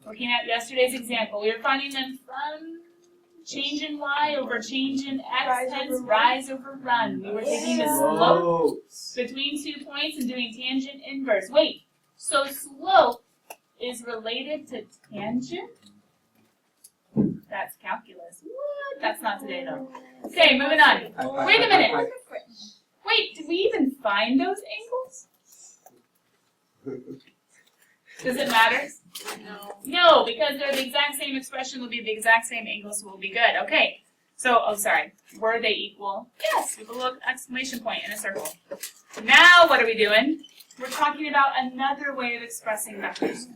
Looking at yesterday's example, we were finding them from change in y over change in x, hence rise over run. We were taking the slope between 2 points and doing tangent inverse. Wait, so slope is related to tangent? That's calculus. What? That's not today though. Okay, moving on. Wait a minute. Wait, did we even find those angles? Does it matter? No. No, because they're the exact same expression will be the exact same angle, so we'll be good. Okay. So, oh sorry. Were they equal? Yes, with a little exclamation point in a circle. Now what are we doing? We're talking about another way of expressing vectors.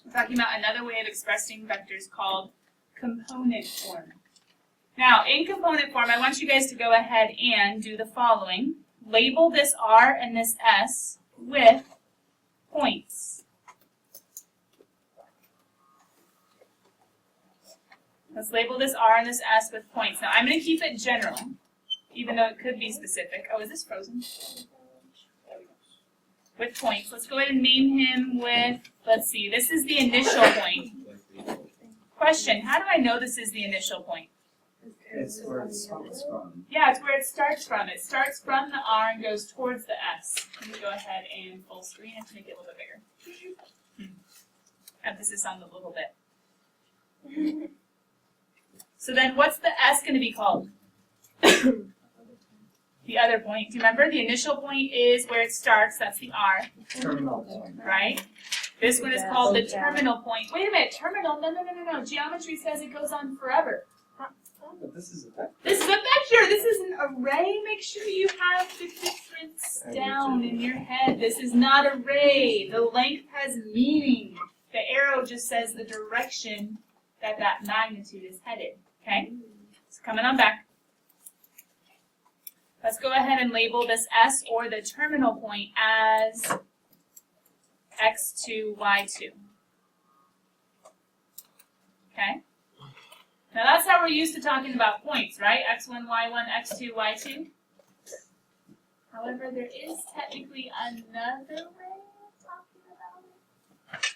We're talking about another way of expressing vectors called component form. Now, in component form, I want you guys to go ahead and do the following. Label this R and this S with points. Let's label this R and this S with points. Now, I'm going to keep it general, even though it could be specific. Oh, is this frozen? With points. Let's go ahead and name him with, let's see, this is the initial point. Question, how do I know this is the initial point? It's where it starts from. Yeah, it's where it starts from. It starts from the R and goes towards the S. Let me go ahead and full screen it to make it a little bit bigger. Emphasis on the little bit. So then what's the S going to be called? The other point. Do you remember? The initial point is where it starts. That's the R. Terminal point. Right? This one is called the terminal point. Wait a minute. Terminal? No. Geometry says it goes on forever. But this is a vector. This is a vector. This is an array. Make sure you have the difference down in your head. This is not array. The length has meaning. The arrow just says the direction that that magnitude is headed. Okay? It's coming on back. Let's go ahead and label this S or the terminal point as x2, y2. Okay? Now that's how we're used to talking about points, right? x1, y1, x2, y2. However, there is technically another way of talking about it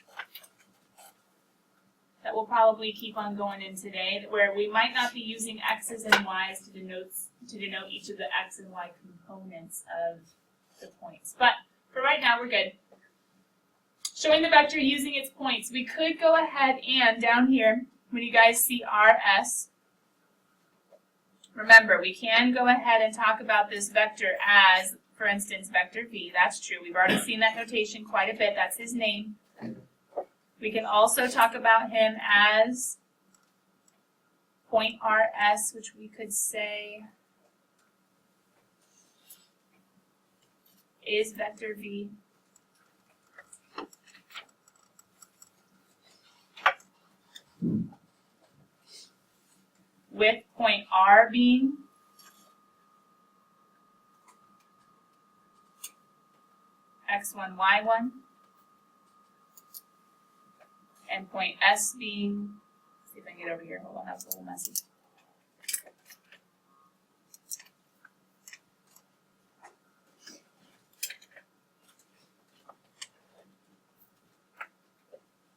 that we'll probably keep on going in today, where we might not be using x's and y's to denote each of the x and y components of the points. But for right now, we're good. Showing the vector using its points, we could go ahead and down here, when you guys see RS, remember, we can go ahead and talk about this vector as, for instance, vector V. That's true. We've already seen that notation quite a bit. That's his name. We can also talk about him as point RS, which we could say is vector V. With point R being x1, y1, and point S being, let's see if I can get over here, hold on, that's a little messy.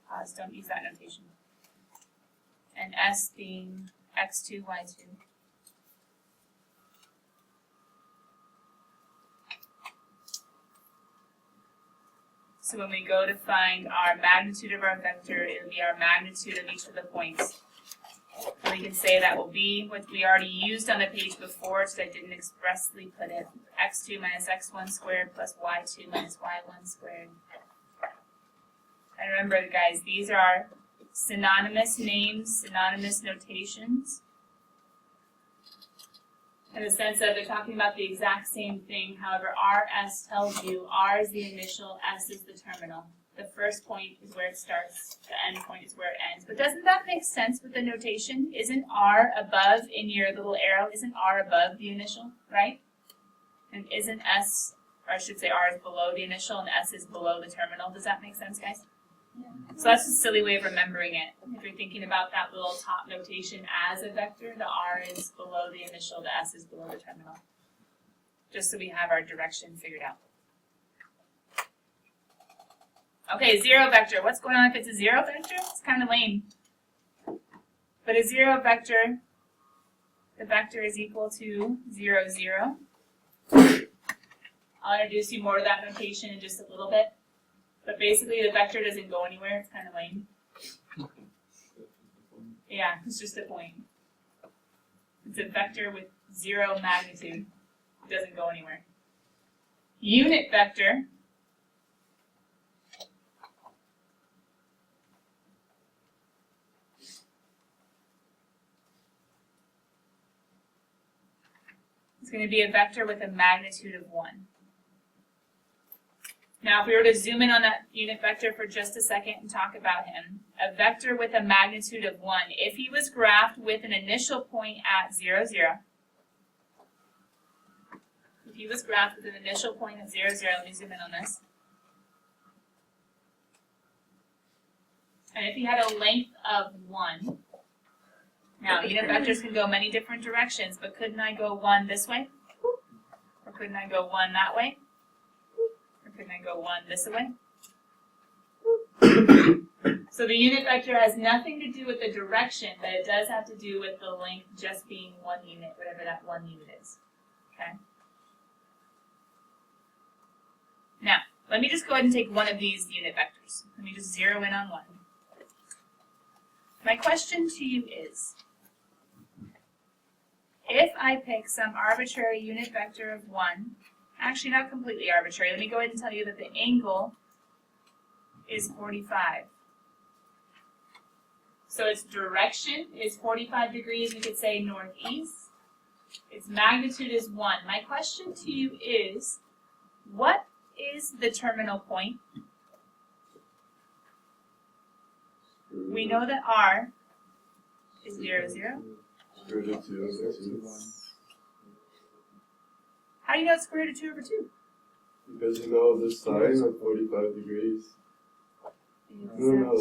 Pause, don't use that notation. And S being x2, y2. So when we go to find our magnitude of our vector, it'll be our magnitude of each of the points. And we can say that will be what we already used on the page before, so I didn't expressly put it. x2 minus x1 squared plus y2 minus y1 squared. And remember, guys, these are synonymous names, synonymous notations. In the sense that they're talking about the exact same thing. However, RS tells you R is the initial, S is the terminal. The first point is where it starts, the end point is where it ends. But doesn't that make sense with the notation? Isn't R above in your little arrow? Isn't R above the initial, right? And isn't S, or I should say R is below the initial and S is below the terminal? Does that make sense, guys? Yeah. So that's a silly way of remembering it. If you're thinking about that little top notation as a vector, the R is below the initial, the S is below the terminal. Just so we have our direction figured out. Okay, zero vector. What's going on if it's a zero vector? It's kind of lame. But a zero vector, the vector is equal to 0, 0. I'll introduce you more to that notation in just a little bit. But basically, the vector doesn't go anywhere. It's kind of lame. Yeah, it's just a point. It's a vector with 0 magnitude. It doesn't go anywhere. Unit vector is going to be a vector with a magnitude of 1. Now, if we were to zoom in on that unit vector for just a second and talk about him, a vector with a magnitude of 1, if he was graphed with an initial point at 0, 0, if he was graphed with an initial point at 0, 0, let me zoom in on this, and if he had a length of 1, now unit vectors can go many different directions, but couldn't I go 1 this way? Or couldn't I go 1 that way? Couldn't I go 1 this way? So the unit vector has nothing to do with the direction, but it does have to do with the length just being 1 unit, whatever that 1 unit is. Okay? Now, let me just go ahead and take one of these unit vectors. Let me just zero in on 1. My question to you is, if I pick some arbitrary unit vector of 1, actually not completely arbitrary, let me go ahead and tell you that the angle is 45. So its direction is 45 degrees, we could say northeast. Its magnitude is 1. My question to you is, what is the terminal point? We know that R is 0, 0. Square root of 2 over 2. How do you know it's square root of 2 over 2? Because you know the sine of 45 degrees. No.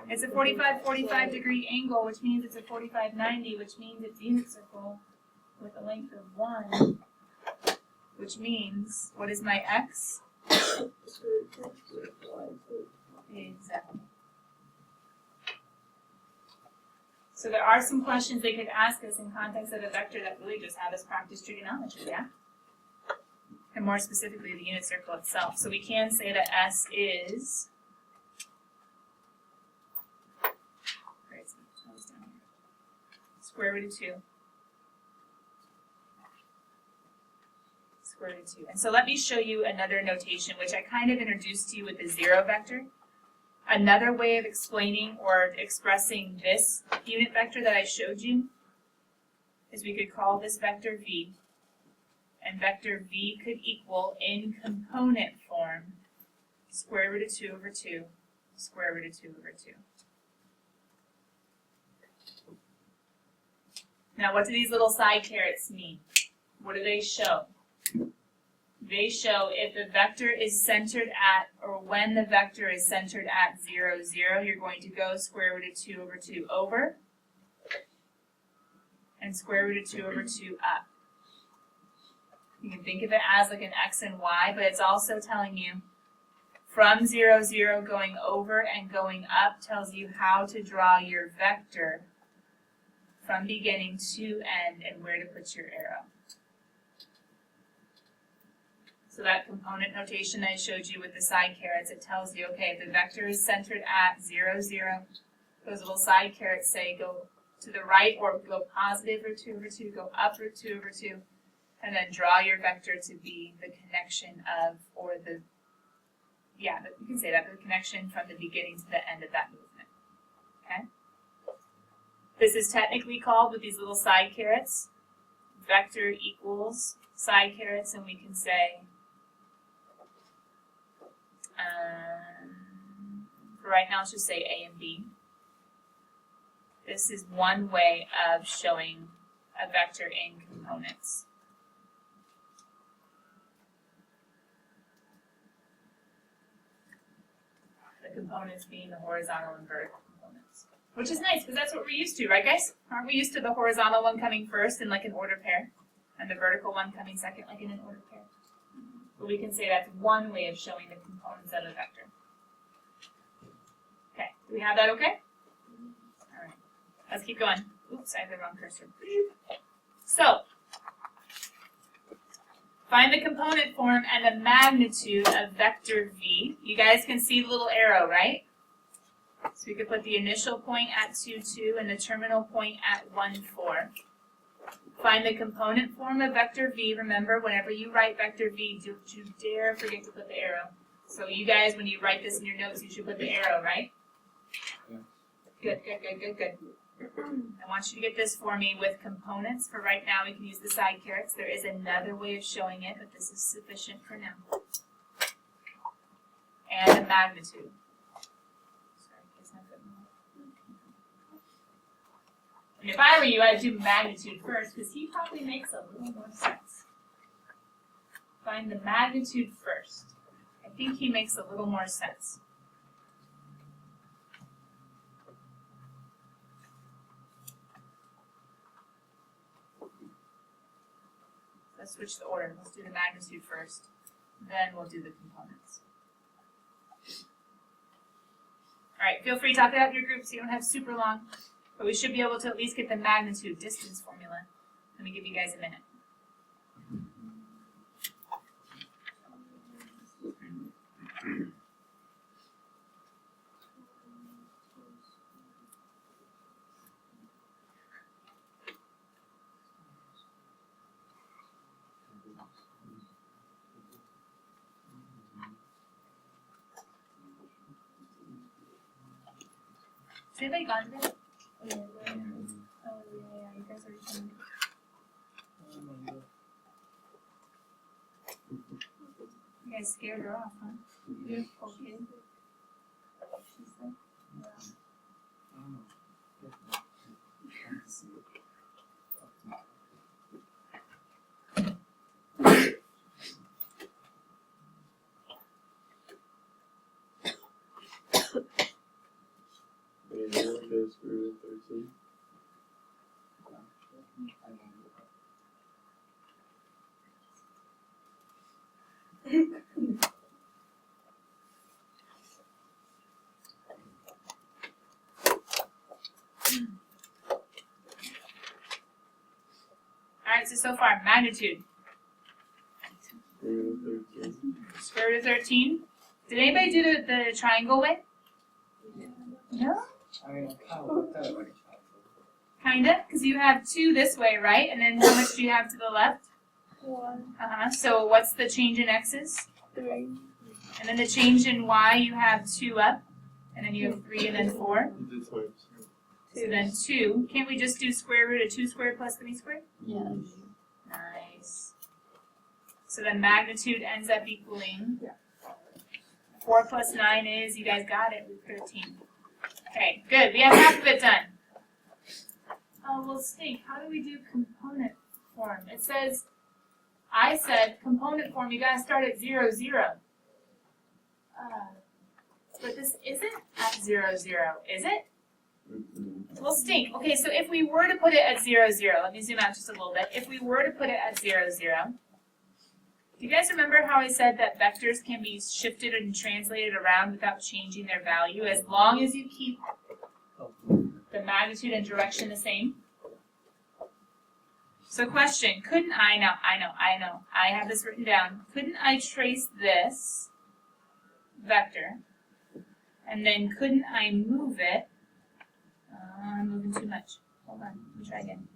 It's a 45 degree angle, which means it's a 45-90, which means it's unit circle with a length of 1, which means, what is my x? Exactly. So there are some questions they could ask us in context of a vector that really just have us practice trigonometry, yeah? And more specifically, the unit circle itself. So we can say that S is, square root of 2. Square root of 2. And so let me show you another notation, which I kind of introduced to you with the 0 vector. Another way of explaining or expressing this unit vector that I showed you is we could call this vector v, and vector v could equal, in component form, square root of 2 over 2, square root of 2 over 2. Now, what do these little side carets mean? What do they show? They show if the vector is centered at, or when the vector is centered at 0, 0, you're going to go square root of 2 over 2 over, and square root of 2 over 2 up. You can think of it as like an x and y, but it's also telling you from 0, 0 going over and going up tells you how to draw your vector from beginning to end and where to put your arrow. So that component notation I showed you with the side carets, it tells you, okay, if the vector is centered at 0, 0, those little side carets say go to the right or go positive root 2 over 2, go up root 2 over 2, and then draw your vector to be the connection of, or the, yeah, you can say that, the connection from the beginning to the end of that movement, okay? This is technically called, with these little side carets, vector equals side carets, and we can say, for right now, let's just say A and B. This is one way of showing a vector in components. The components being the horizontal and vertical components. Which is nice, because that's what we're used to, right guys? Aren't we used to the horizontal one coming first in like an order pair, and the vertical one coming second like in an order pair? But we can say that's one way of showing the components of a vector. Okay, do we have that okay? Alright, let's keep going. Oops, I have the wrong cursor. So, find the component form and the magnitude of vector v. You guys can see the little arrow, right? So we could put the initial point at 2, 2 and the terminal point at 1, 4. Find the component form of vector v. Remember, whenever you write vector v, don't you dare forget to put the arrow. So you guys, when you write this in your notes, you should put the arrow, right? Yeah. Good, good, good, good, good. I want you to get this for me with components. For right now, we can use the side carets. There is another way of showing it, but this is sufficient for now. And the magnitude. Sorry, guess I'm good. And if I were you, I'd do magnitude first, because he probably makes a little more sense. Find the magnitude first. I think he makes a little more sense. Let's switch the order. Let's do the magnitude first. Then we'll do the components. Alright, feel free to talk it out in your group so you don't have super long. But we should be able to at least get the magnitude distance formula. Let me give you guys a minute. Has anybody gone to bed? Oh yeah, you guys already told me. You guys scared her off, huh? Yeah. Okay. She said. Yeah, okay, screw it, 13. Alright, so far, magnitude. Screw it, 13. Square root of 13. Did anybody do the triangle way? No? I mean, I kind of looked at it like a child. Kinda, because you have 2 this way, right? And then how much do you have to the left? 1, So what's the change in x's? 3, And then the change in y, you have 2 up. And then you have 3 and then 4. You did times. So then 2. Can't we just do square root of 2 squared plus 3 squared? yes. Nice. So then magnitude ends up equaling 4 plus 9 is, you guys got it, 13. Okay, good. We have half of it done. Oh, well, stink. How do we do component form? It says, I said component form, you gotta start at 0, 0. But this isn't at 0, 0, is it? Well, stink. Okay, so if we were to put it at 0, 0, let me zoom out just a little bit. If we were to put it at 0, 0, do you guys remember how I said that vectors can be shifted and translated around without changing their value as long as you keep the magnitude and direction the same? So question, couldn't I have this written down, couldn't I trace this vector, and then couldn't I move it? I'm moving too much. Hold on, let me try again.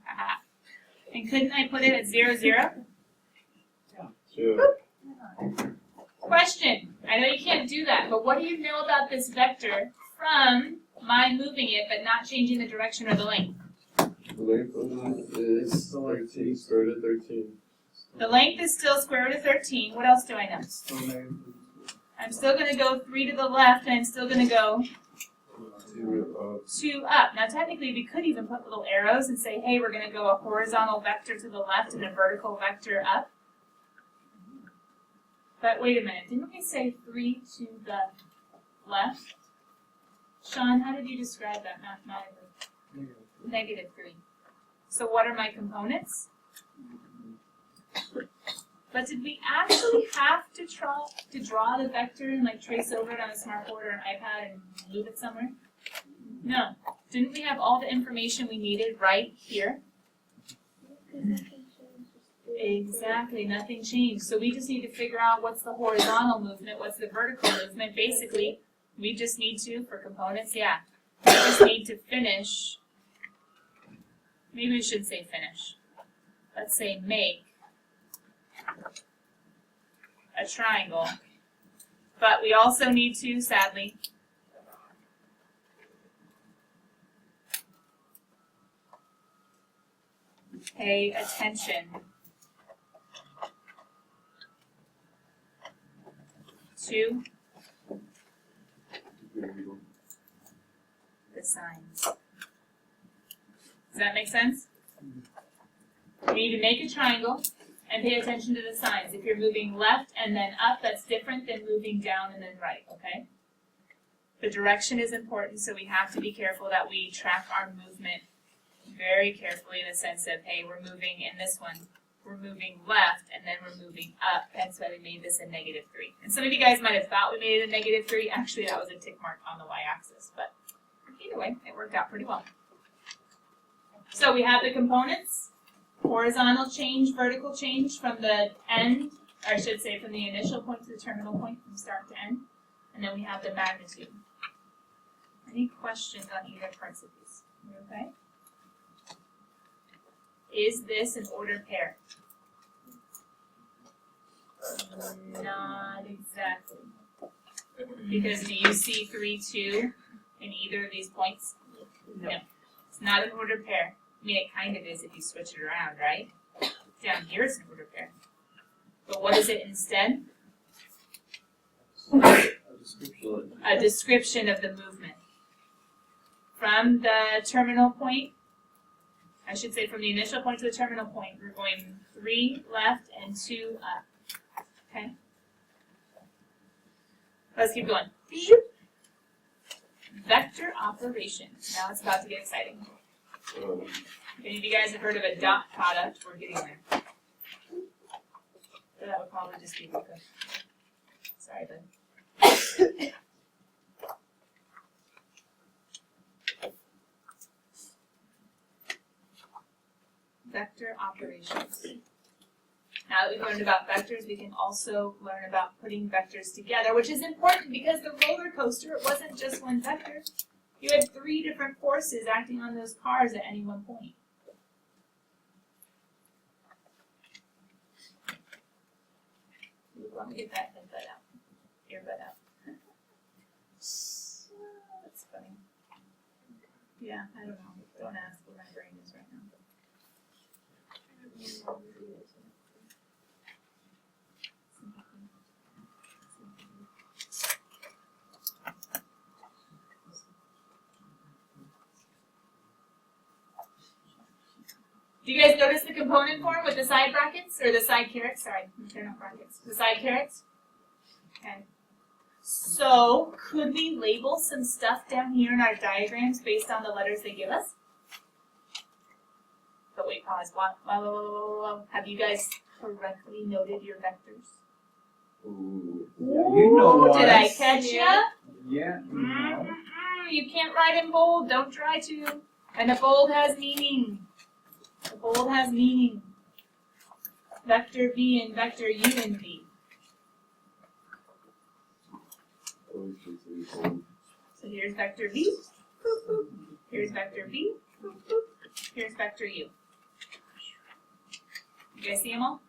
Aha. And couldn't I put it at 0, 0? Yeah. Question, I know you can't do that, but what do you know about this vector from my moving it but not changing the direction or the length? The length of it is 13, square root of 13. The length is still square root of 13. What else do I know? Still negative. I'm still going to go 3 to the left, and I'm still going to go 2 up. Now, technically, we could even put little arrows and say, hey, we're going to go a horizontal vector to the left and a vertical vector up. But wait a minute. Didn't we say 3 to the left? Sean, how did you describe that mathematically? Negative. Negative 3. So what are my components? But did we actually have to draw the vector and like trace over it on a smartboard or an iPad and move it somewhere? No. Didn't we have all the information we needed right here? Exactly, nothing changed. So we just need to figure out what's the horizontal movement, what's the vertical movement. Basically, we just need to, for components, yeah, we just need to finish. Maybe we should say finish. Let's say make a triangle. But we also need to, sadly, pay attention to the signs. Does that make sense? We need to make a triangle and pay attention to the signs. If you're moving left and then up, that's different than moving down and then right, okay? The direction is important, so we have to be careful that we track our movement very carefully in the sense of, hey, we're moving in this one, we're moving left, and then we're moving up. That's why we made this a -3. And some of you guys might have thought we made it a -3. Actually, that was a tick mark on the y-axis, but either way, it worked out pretty well. So we have the components, horizontal change, vertical change from the end, or I should say from the initial point to the terminal point, from start to end. And then we have the magnitude. Any questions on either parts of these? You okay? Is this an ordered pair? Not exactly. Because do you see 3, 2 in either of these points? No. It's not an ordered pair. I mean, it kind of is if you switch it around, right? Down here it's an ordered pair. But what is it instead? A description of the movement. From the terminal point, I should say from the initial point to the terminal point, we're going 3 left and 2 up. Okay? Let's keep going. Vector operations. Now it's about to get exciting. If any of you guys have heard of a dot product, we're getting there. So that would probably just be good. Sorry, bud. Vector operations. Now that we've learned about vectors, we can also learn about putting vectors together, which is important because the roller coaster, it wasn't just one vector. You had 3 different forces acting on those cars at any one point. Let me get that headbutt out. Earbud out. That's funny. Yeah, I don't know. Don't ask where my brain is right now. Do you guys notice the component form with the side brackets, or the side carets? Sorry, they're not brackets. The side carets? Okay. So, could we label some stuff down here in our diagrams based on the letters they give us? But wait, pause. Whoa. Have you guys correctly noted your vectors? Ooh. Yeah, you know Did I us. catch ya? Yeah, you know. You can't write in bold. Don't try to. And the bold has meaning. The bold has meaning. Vector V and vector U and V. So here's vector V. Here's vector V. Here's vector U. You guys see them all?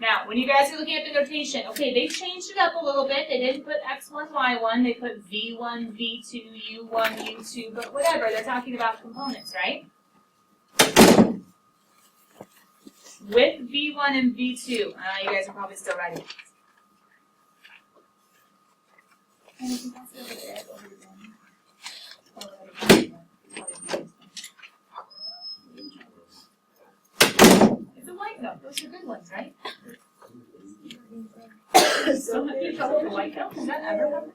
Now, when you guys are looking at the notation, okay, they changed it up a little bit. They didn't put x1, y1. They put v1, v2, u1, u2, but whatever. They're talking about components, right? With v1 and v2. You guys are probably still writing. It's a white note. Those are good ones, right? So much trouble with white note. Does that ever happen?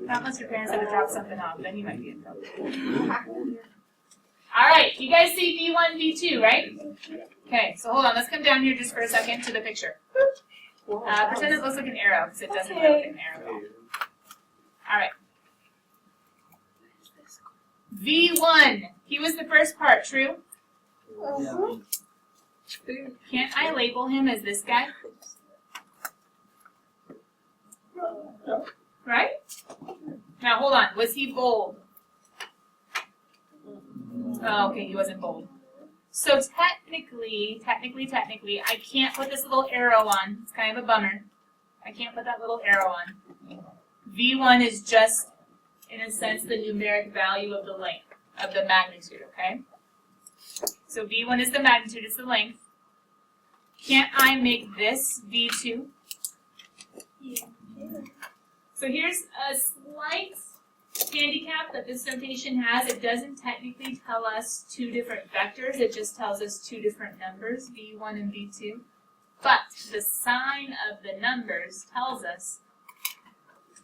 Not unless your parents ever drop something off, then you might be in trouble. Alright, you guys see V1, V2, right? Okay, so hold on, let's come down here just for a second to the picture. Pretend it looks like an arrow, because it doesn't look like an arrow. Alright. V1, he was the first part, true? Yeah. Can't I label him as this guy? Right? Now hold on, was he bold? Oh, okay, he wasn't bold. So technically, I can't put this little arrow on. It's kind of a bummer. I can't put that little arrow on. V1 is just, in a sense, the numeric value of the length, of the magnitude, okay? So V1 is the magnitude, it's the length. Can't I make this V2? Yeah. So here's a slight handicap that this notation has. It doesn't technically tell us two different vectors, it just tells us two different numbers, V1 and V2. But the sign of the numbers tells us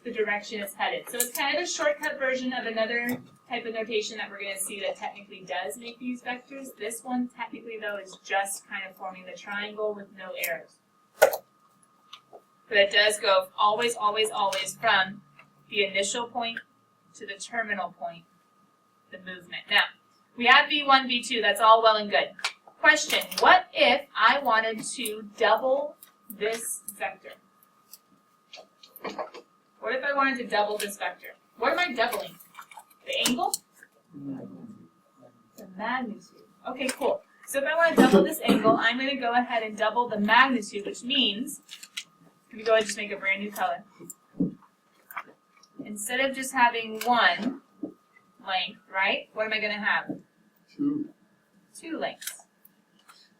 the direction it's headed. So it's kind of a shortcut version of another type of notation that we're going to see that technically does make these vectors. This one technically though is just kind of forming the triangle with no arrows. But it does go always, always, always from the initial point to the terminal point, the movement. Now, we have V1, V2, that's all well and good. Question, what if I wanted to double this vector? What if I wanted to double this vector? What am I doubling? The angle? The magnitude. Okay, cool. So if I want to double this angle, I'm going to go ahead and double the magnitude, which means, let me go ahead and just make a brand new color. Instead of just having one length, right? What am I going to have? Two lengths.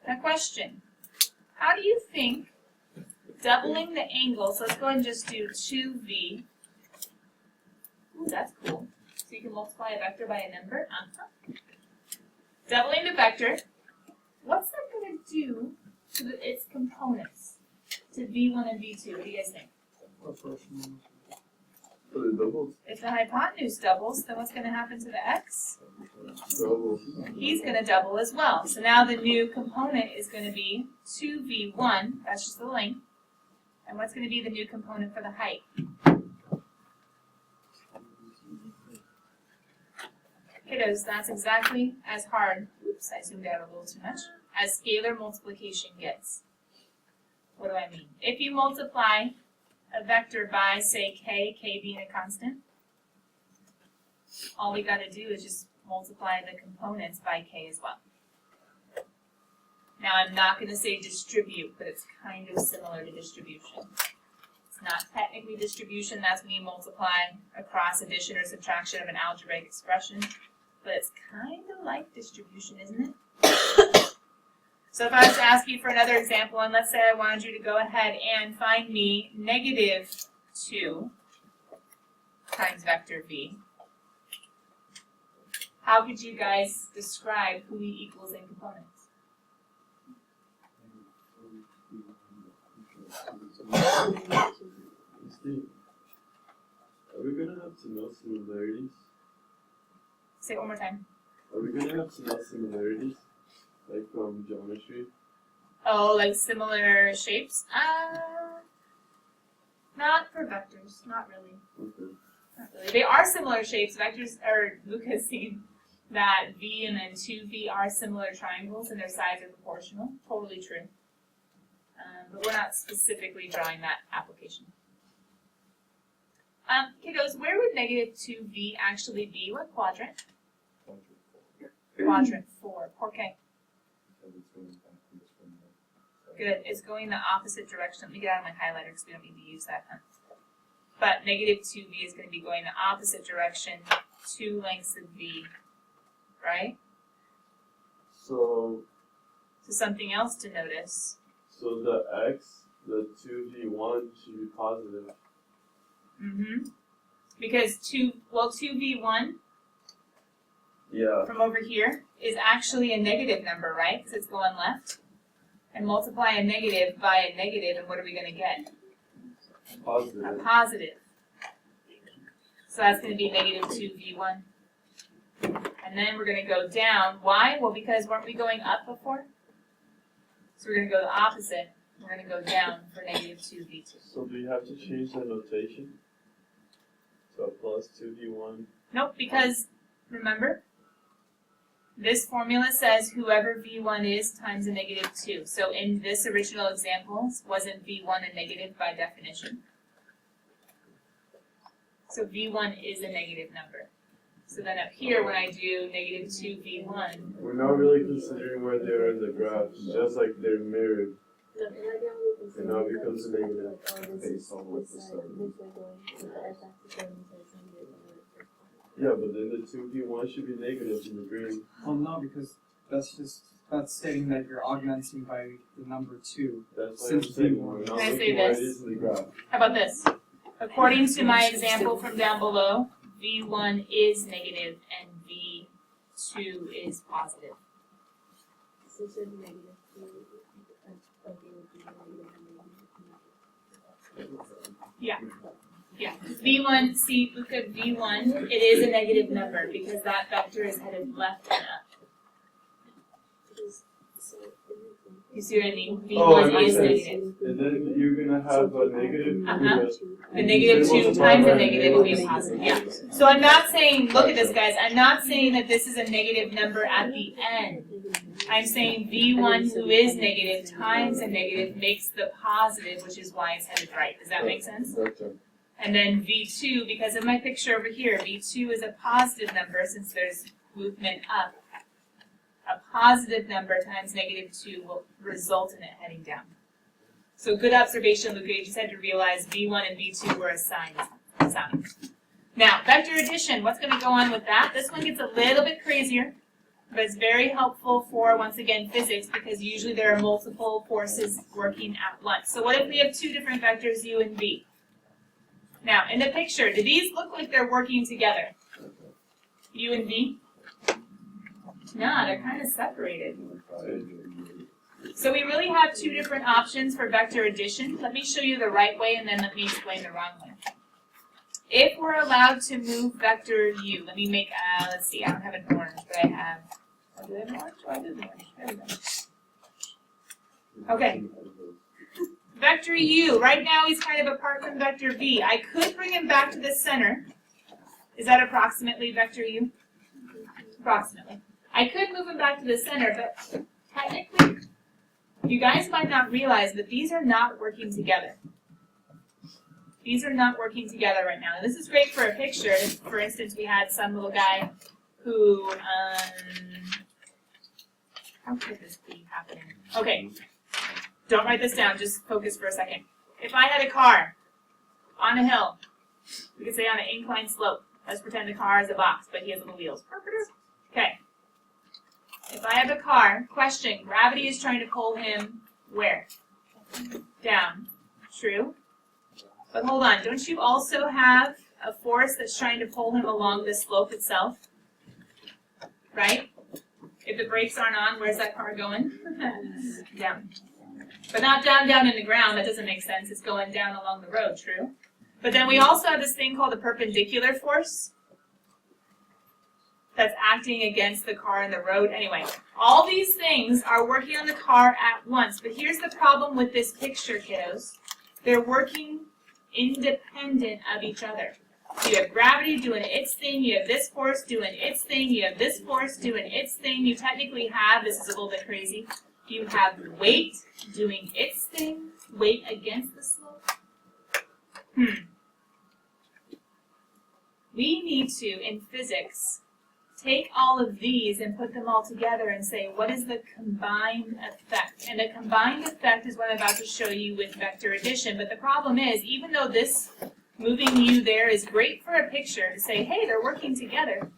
Now question, how do you think doubling the angle, so let's go ahead and just do 2v. Ooh, that's cool. So you can multiply a vector by a number. Doubling the vector, what's that going to do to its components, to V1 and V2? What do you guys think? So it doubles. If the hypotenuse doubles, then what's going to happen to the x? Doubles. He's going to double as well. So now the new component is going to be 2v1, that's just the length. And what's going to be the new component for the height? Kiddos, that's exactly as hard, oops, I zoomed out a little too much, as scalar multiplication gets. What do I mean? If you multiply a vector by, say, k being a constant, all we got to do is just multiply the components by k as well. Now, I'm not going to say distribute, but it's kind of similar to distribution. It's not technically distribution, that's when you multiply across addition or subtraction of an algebraic expression, but it's kind of like distribution, isn't it? So if I was to ask you for another example, and let's say I wanted you to go ahead and find me -2 times vector v, how could you guys describe who e equals in components? Steve, are we gonna have to know similarities? Say it one more time. Are we gonna have to know similarities? Like from geometry? Oh, like similar shapes? Not for vectors, not really. Okay. Not really. They are similar shapes. Vectors, or Luke has seen that v and then 2v are similar triangles and their sides are proportional. Totally true. But we're not specifically drawing that application. Kiddos, where would -2v actually be? What quadrant? Quadrant 4. Por qué? Good. It's going the opposite direction. Let me get out of my highlighter because we don't need to use that. Huh? But -2v is going to be going the opposite direction, 2 lengths of v, right? So something else to notice. So the x, the 2v1 should be positive. Because 2v1 Yeah. from over here is actually a negative number, right? Because it's going left. And multiply a negative by a negative, and what are we going to get? Positive. A positive. So So that's going to be negative 2v1. And then we're going to go down. Why? Well, because weren't we going up before? So we're going to go the opposite. We're going to go down for negative 2v2. So do you have to change the notation? So plus 2v1. Nope, because remember, this formula says whoever v1 is times a negative 2. So in this original example, wasn't v1 a negative by definition? So v1 is a negative number. So then up here, when I do negative 2v1, We're not really considering where they are in the graph, just like they're mirrored. It now becomes a negative. Yeah, but then the 2v1 should be negative in the green. Well, no, because that's stating that you're augmenting by the number 2. That's why I'm Since saying v1. we're not Can I say looking where it this? is in the graph. how about this? According to my example from down below, v1 is negative and v2 is positive. Yeah. v1, see, look at v1, it is a negative number because that vector is headed left and up. You see what I mean? Oh, it v1 makes is sense. negative. And then you're gonna have a negative. The negative 2 times a negative will be a positive, yeah. So I'm not saying, look at this guys, I'm not saying that this is a negative number at the end. I'm saying v1 who is negative times a negative makes the positive, which is why it's headed right. Does that make sense? Gotcha. And then v2, because of my picture over here, v2 is a positive number since there's movement up. A positive number times negative 2 will result in it heading down. So good observation, Luca. You just had to realize v1 and v2 were assigned signs. Now, vector addition, what's going to go on with that? This one gets a little bit crazier, but it's very helpful for, once again, physics, because usually there are multiple forces working at once. So what if we have two different vectors, u and v? Now, in the picture, do these look like they're working together? U and v? No, they're kind of separated. So we really have two different options for vector addition. Let me show you the right way and then let me explain the wrong way. If we're allowed to move vector u, let me make, let's see, I don't have an orange, but I have, do I have an orange? Oh, I do have an orange. There we go. Okay. Vector u, right now he's kind of apart from vector v. I could bring him back to the center. Is that approximately vector u? Approximately. I could move him back to the center, but technically, you guys might not realize that these are not working together. These are not working together right now. This is great for a picture. If, for instance, we had some little guy who, how could this be happening? Okay, don't write this down, just focus for a second. If I had a car on a hill, we could say on an inclined slope. Let's pretend the car is a box, but he has little wheels. Okay. If I have a car, question, gravity is trying to pull him where? Down. True. But hold on, don't you also have a force that's trying to pull him along the slope itself? Right? If the brakes aren't on, where's that car going? Down. But not down in the ground, that doesn't make sense. It's going down along the road, true? But then we also have this thing called the perpendicular force that's acting against the car in the road. Anyway, all these things are working on the car at once. But here's the problem with this picture, kiddos. They're working independent of each other. You have gravity doing its thing, you have this force doing its thing, you have this force doing its thing. You technically have, this is a little bit crazy, you have weight doing its thing, weight against the slope. We need to, in physics, take all of these and put them all together and say, what is the combined effect? And the combined effect is what I'm about to show you with vector addition. But the problem is, even though this moving u there is great for a picture to say, hey, they're working together,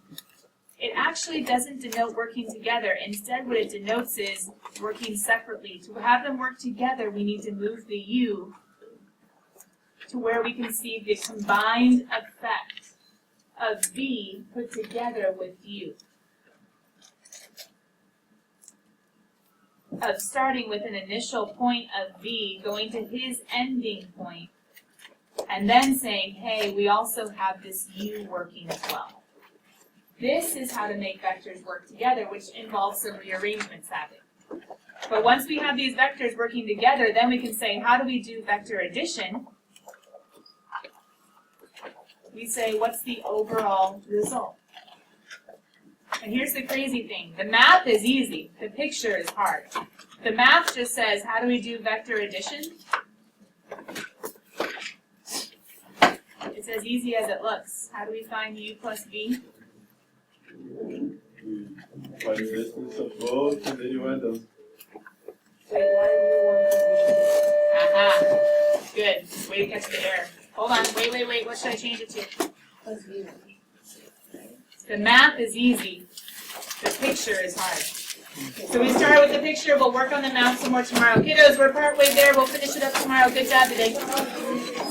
it actually doesn't denote working together. Instead, what it denotes is working separately. To have them work together, we need to move the u to where we can see the combined effect of v put together with u. Of starting with an initial point of v, going to his ending point and then saying, hey, we also have this u working as well. This is how to make vectors work together, which involves some rearrangements happening. But once we have these vectors working together, then we can say, how do we do vector addition? We say, what's the overall result? And here's the crazy thing. The math is easy. The picture is hard. The math just says, how do we do vector addition? It's as easy as it looks. How do we find u plus v? Find the distance of both, and then you add them. Aha. Good. Way to catch the error. Hold on. Wait. What should I change it to? The math is easy. The picture is hard. So we started with the picture. We'll work on the math some more tomorrow. Kiddos, we're partway there. We'll finish it up tomorrow. Good job today.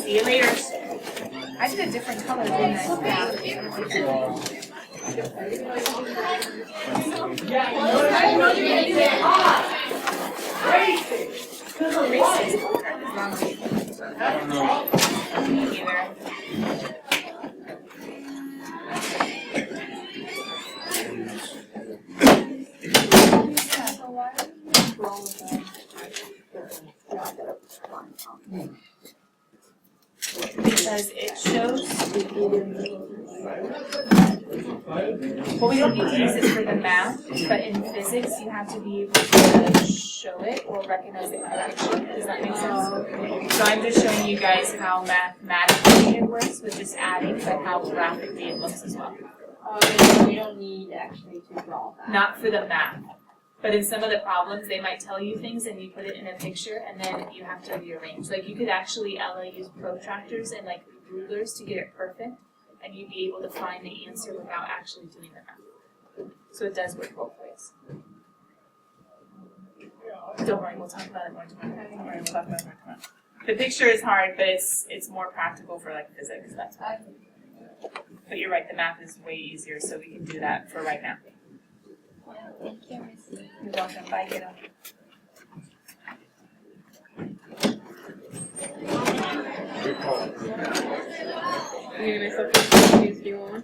See you later. I did a different color, didn't I? Me neither. Because it shows. Well, we don't need to use it for the math, but in physics, you have to be able to show it or recognize it correctly. Does that make sense? So I'm just showing you guys how mathematically it works with just adding, but how graphically it looks as well. So we don't need actually to draw that. Not for the math. But in some of the problems, they might tell you things and you put it in a picture and then you have to rearrange. Like you could actually, Ella, use protractors and like rulers to get it perfect and you'd be able to find the answer without actually doing the math. So it does work both ways. Don't worry, we'll talk about it more tomorrow. Don't worry, we'll talk about it more tomorrow. The picture is hard, but it's more practical for like physics, that's why. But you're right, the math is way easier, so we can do that for right now. Thank you, Miss. You're welcome. Bye, kiddo. Good call. I'm gonna myself confused. Do you want one?